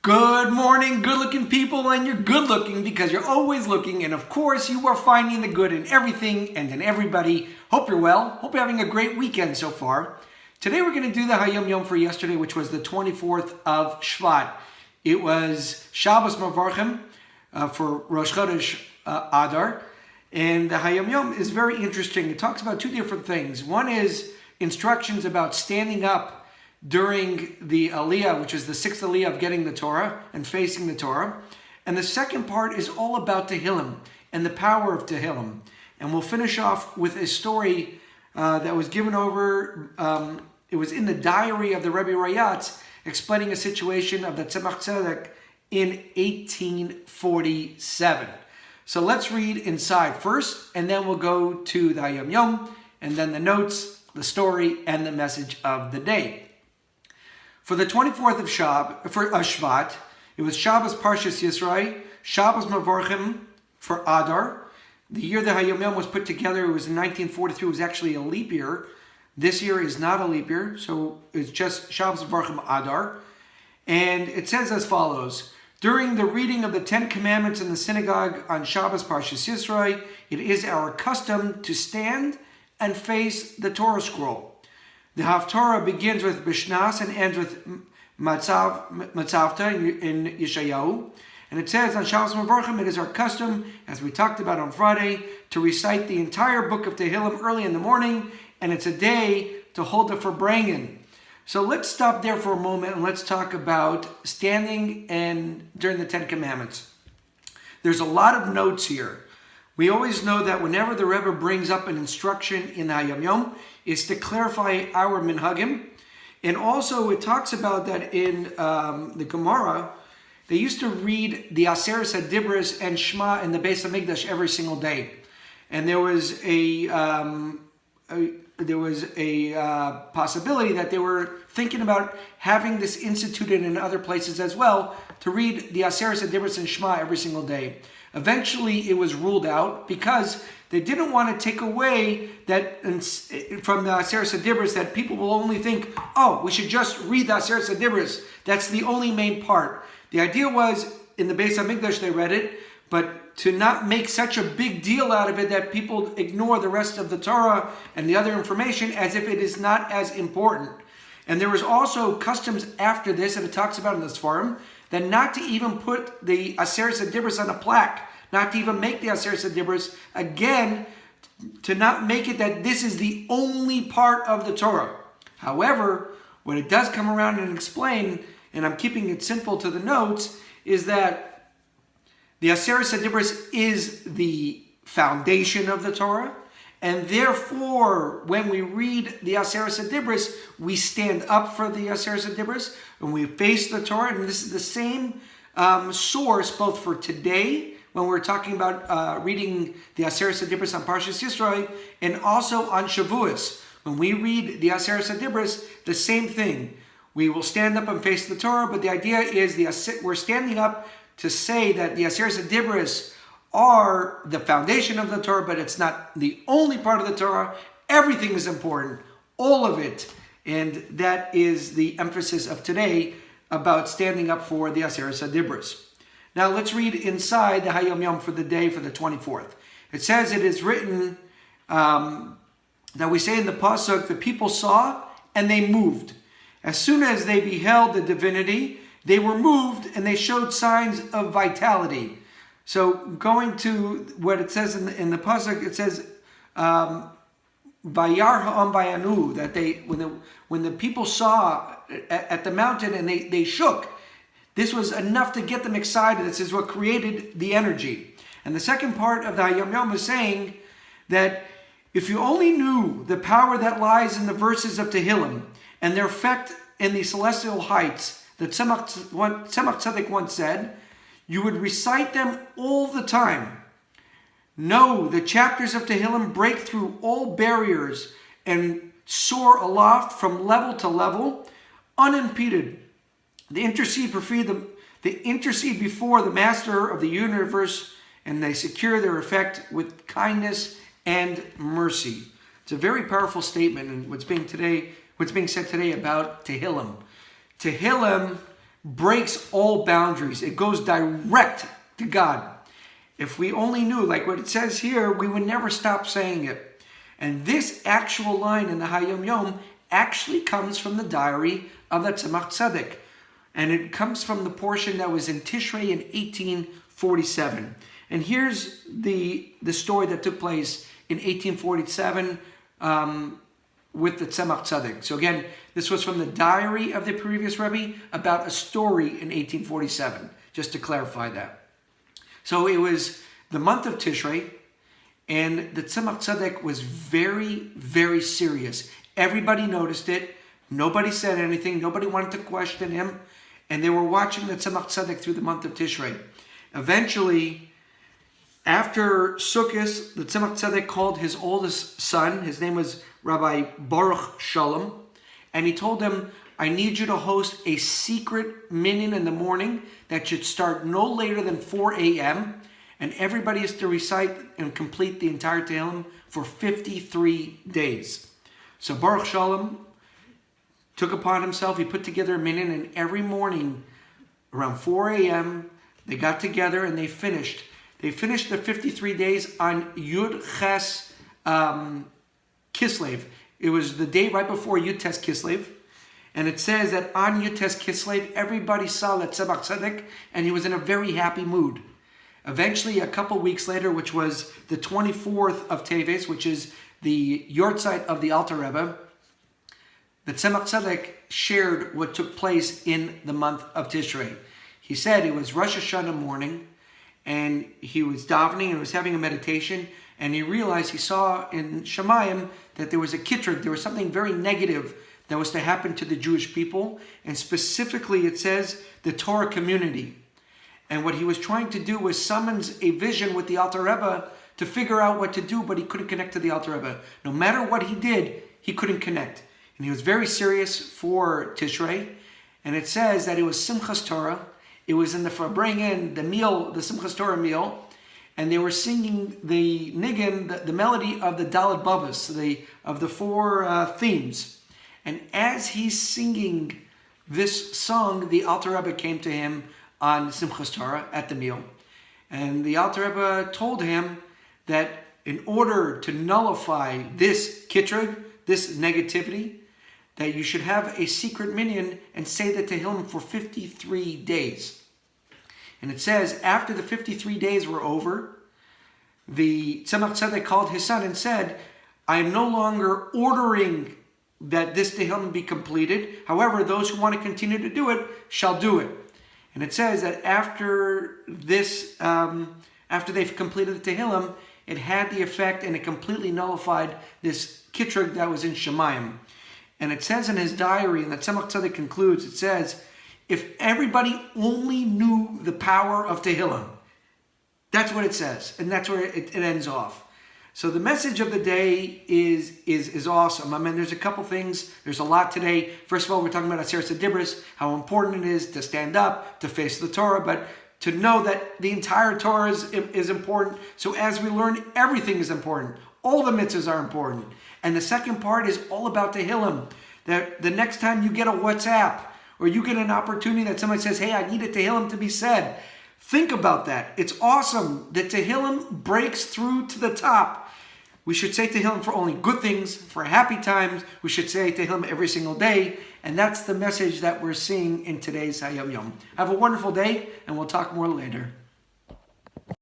Good morning, good-looking people, and you're good-looking because you're always looking, and of course, you are finding the good in everything and in everybody. Hope you're well. Hope you're having a great weekend so far. Today, we're going to do the Hayom Yom for yesterday, which was the 24th of Shevat. It was Shabbos Mavarchim for Rosh Chodesh Adar, and the Hayom Yom is very interesting. It talks about two different things. One is instructions about standing up during the Aliyah, which is the sixth Aliyah of getting the Torah and facing the Torah. And the second part is all about Tehillim and the power of Tehillim. And we'll finish off with a story that was given over, it was in the diary of the Rebbe Rayatz, explaining a situation of the Tzemach Tzedek in 1847. So let's read inside first, and then we'll go to the Hayom Yom, and then the notes, the story, and the message of the day. For the 24th of Shvat, it was Shabbos Parshas Yisrael, Shabbos Mavarchim for Adar. The year the Hayom Yom was put together, it was in 1943. It was actually a leap year. This year is not a leap year, so it's just Shabbos Mavarchim Adar. And it says as follows: during the reading of the Ten Commandments in the synagogue on Shabbos Parshas Yisrael, it is our custom to stand and face the Torah scroll. The Haftorah begins with Bishnas and ends with Matzavta in Yeshayahu. And it says on Shabbos Mavarchim, it is our custom, as we talked about on Friday, to recite the entire book of Tehillim early in the morning, and it's a day to hold the Farbrengen. So let's stop there for a moment and let's talk about standing and during the Ten Commandments. There's a lot of notes here. We always know that whenever the Rebbe brings up an instruction in the Hayom Yom, it's to clarify our minhagim. And also it talks about that in the Gemara, they used to read the Aseres HaDibros and Shema in the Beis HaMikdash every single day. And there was a possibility that they were thinking about having this instituted in other places as well, to read the Aseres HaDibros and Shema every single day. Eventually, it was ruled out because they didn't want to take away that from the Aseres HaDibros that people will only think, oh, we should just read the Aseres HaDibros. That's the only main part. The idea was, in the Beis HaMikdash they read it, but to not make such a big deal out of it that people ignore the rest of the Torah and the other information as if it is not as important. And there was also customs after this, and it talks about in the Sfarim, that not to even put the Aseres HaDibros on a plaque, not to even make the Aseres HaDibros, again, to not make it that this is the only part of the Torah. However, what it does come around and explain, and I'm keeping it simple to the notes, is that the Aseres HaDibros is the foundation of the Torah, and therefore, when we read the Aseres HaDibros, we stand up for the Aseres HaDibros, and we face the Torah. And this is the same source both for today, when we're talking about reading the Aseres HaDibros on Parshas Yisrael, and also on Shavuos. When we read the Aseres HaDibros, the same thing. We will stand up and face the Torah, but the idea is we're standing up to say that the Aseres HaDibros are the foundation of the Torah, but it's not the only part of the Torah. Everything is important, all of it. And that is the emphasis of today about standing up for the Aseres HaDibros. Now let's read inside the Hayom Yom for the day for the 24th. It says it is written that we say in the Pasuk, the people saw and they moved. As soon as they beheld the divinity, they were moved and they showed signs of vitality. So going to what it says in the Pasuk, it says, Vayar ha'am vayanu, that when the people saw at the mountain and they shook, this was enough to get them excited. This is what created the energy. And the second part of the Hayom Yom is saying that if you only knew the power that lies in the verses of Tehillim and their effect in the celestial heights, that Tzemach Tzedek once said, you would recite them all the time. No, the chapters of Tehillim break through all barriers and soar aloft from level to level, unimpeded. They intercede before the Master of the universe, and they secure their effect with kindness and mercy. It's a very powerful statement, and what's being said today about Tehillim. Tehillim breaks all boundaries. It goes direct to God. If we only knew, like what it says here, we would never stop saying it. And this actual line in the Hayom Yom actually comes from the diary of the Tzemach Tzedek. And it comes from the portion that was in Tishrei in 1847. And here's the story that took place in 1847 with the Tzemach Tzedek. So again, this was from the diary of the previous Rebbe about a story in 1847, just to clarify that. So it was the month of Tishrei, and the Tzemach Tzedek was very, very serious. Everybody noticed it. Nobody said anything. Nobody wanted to question him. And they were watching the Tzemach Tzedek through the month of Tishrei. Eventually, after Sukkot, the Tzemach Tzedek called his oldest son. His name was Rabbi Baruch Shalom. And he told him, I need you to host a secret minyan in the morning that should start no later than 4 a.m. And everybody is to recite and complete the entire Tehillim for 53 days. So Baruch Shalom took upon himself, he put together a minyan, and every morning around 4 a.m. they got together and they finished. They finished the 53 days on Yud Ches Kislev. It was the day right before Yud Tes Kislev. And it says that on Yud Tes Kislev, everybody saw the Tzemach Tzedek, and he was in a very happy mood. Eventually, a couple weeks later, which was the 24th of Teves, which is the Yortzeit of the Alter Rebbe, the Tzemach Tzedek shared what took place in the month of Tishrei. He said it was Rosh Hashanah morning, and he was davening and was having a meditation, and he realized, he saw in Shemayim that there was a kitrug, there was something very negative that was to happen to the Jewish people, and specifically it says the Torah community. And what he was trying to do was summons a vision with the Alter Rebbe to figure out what to do, but he couldn't connect to the Alter Rebbe. No matter what he did, he couldn't connect. And he was very serious for Tishrei. And it says that it was Simchas Torah. It was in the Farbrengen, the meal, the Simchas Torah meal. And they were singing the niggin, the melody of the Daled Babas, of the four themes. And as he's singing this song, the Alter Rebbe came to him on Simchas Torah at the meal. And the Alter Rebbe told him that in order to nullify this kitrug, this negativity, that you should have a secret minyan and say the Tehillim for 53 days. And it says, after the 53 days were over, the Tzemach Tzedek called his son and said, I am no longer ordering that this Tehillim be completed. However, those who want to continue to do it shall do it. And it says that after this, after they've completed the Tehillim, it had the effect and it completely nullified this kitrug that was in Shemayim. And it says in his diary, and the Tzemach Tzedek concludes, it says, if everybody only knew the power of Tehillim, that's what it says, and that's where it ends off. So the message of the day is awesome. I mean, there's a couple things. There's a lot today. First of all, we're talking about Aseret Dibros, how important it is to stand up, to face the Torah, but to know that the entire Torah is important. So as we learn, everything is important. All the mitzvahs are important. And the second part is all about Tehillim. That the next time you get a WhatsApp or you get an opportunity that somebody says, hey, I need a Tehillim to be said, think about that. It's awesome that Tehillim breaks through to the top. We should say Tehillim for only good things, for happy times. We should say Tehillim every single day. And that's the message that we're seeing in today's Hayom Yom. Have a wonderful day, and we'll talk more later.